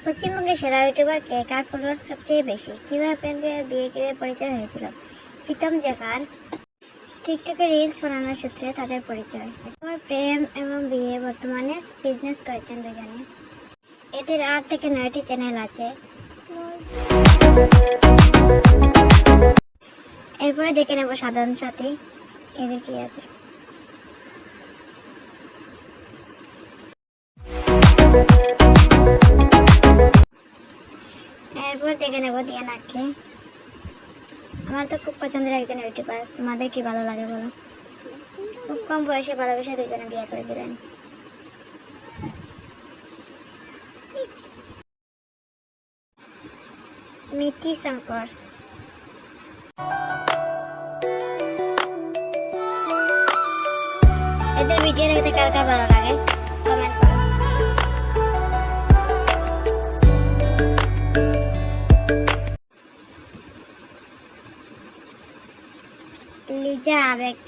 পশ্চিমবঙ্গের সেরা ইউটিউবার কে, কার ফলোয়ার্স সবচেয়ে বেশি, কীভাবে প্রেম বিয়ে কীভাবে পরিচয় হয়েছিল? প্রীতম জেফার। টিকটকে রিলস বানানোর সূত্রে তাদের পরিচয়। আমার প্রেম এবং বিয়ে বর্তমানে বিজনেস করেছেন দুজনে। এদের 8 থেকে 9টি চ্যানেল আছে। এরপরে দেখে নেব সাধারণ সাথী, এদের কি আছে। এরপর দেখে নেব দিয়ানাকে। আমার তো খুব পছন্দের একজন ইউটিউবার। তোমাদের কি ভালো লাগে বলো? খুব কম বয়সে ভালোবেসে দুজনে বিয়ে করেছিলেন। মিটি শঙ্কর। এদের ভিডিও দেখতে কার কার ভালো লাগে কমেন্ট করো। লিজা আবেগ।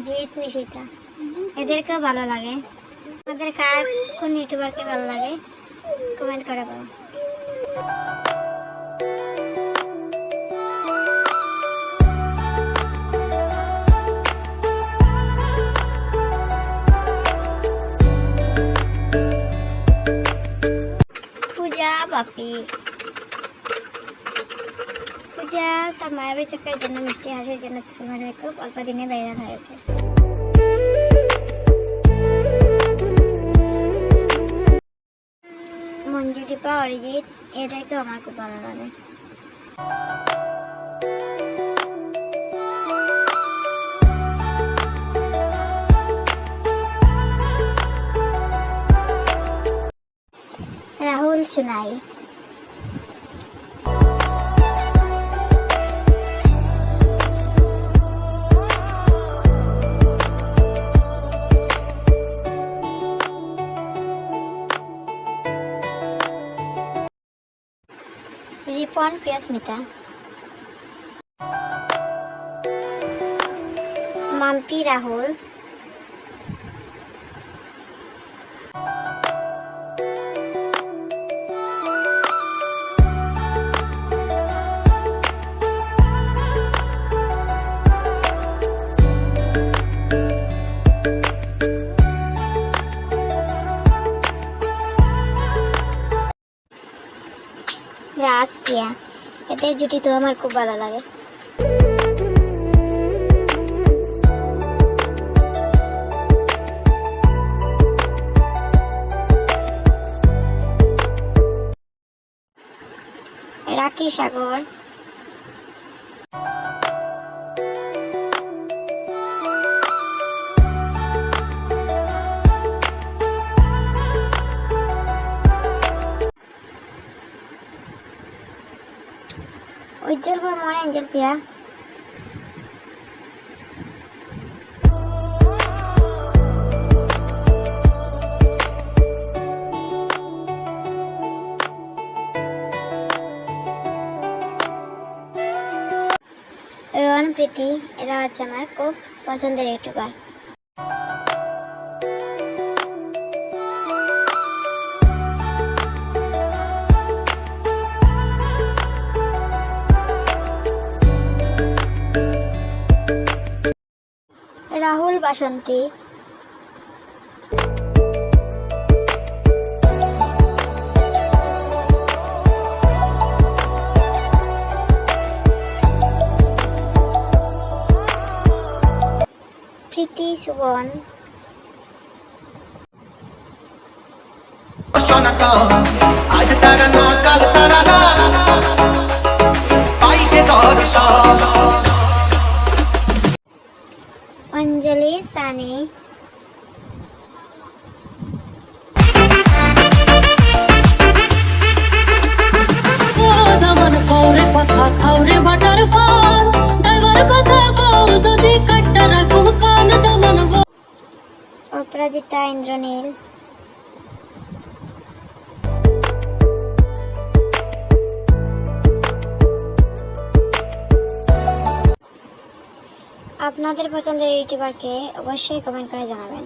জিৎ নিশিতা। এদেরকেও ভালো লাগে। আমাদের কার কোন ইউটিউবারকে ভালো লাগে কমেন্ট করে বলো। পূজা বাপি। পূজা তার মায়াবী চক্রের জন্য, মিষ্টি হাসির জন্য সোশ্যাল মিডিয়ায় খুব অল্প দিনে ভাইরাল হয়েছে। মঞ্জু দীপা, অরিজিৎ, এদেরকেও আমার খুব ভালো লাগে। রাহুল সুনাই। রিপন প্রিয়স্মিতা। মাম্পি রাহুল। রাজ কিয়া। এদের জুটি তো আমার খুব ভালো লাগে। রাখি সাগর। উজ্জ্বল বর্মন, এঞ্জেল প্রিয়া। রন প্রীতি, এরা হচ্ছে আমার খুব পছন্দের ইউটিউবার। রাহুল বাসন্তী। প্রীতি সুবন। অঞ্জলি সানি। অপরাজিতা ইন্দ্রনীল। আপনাদের পছন্দের ইউটিউবারকে অবশ্যই কমেন্ট করে জানাবেন।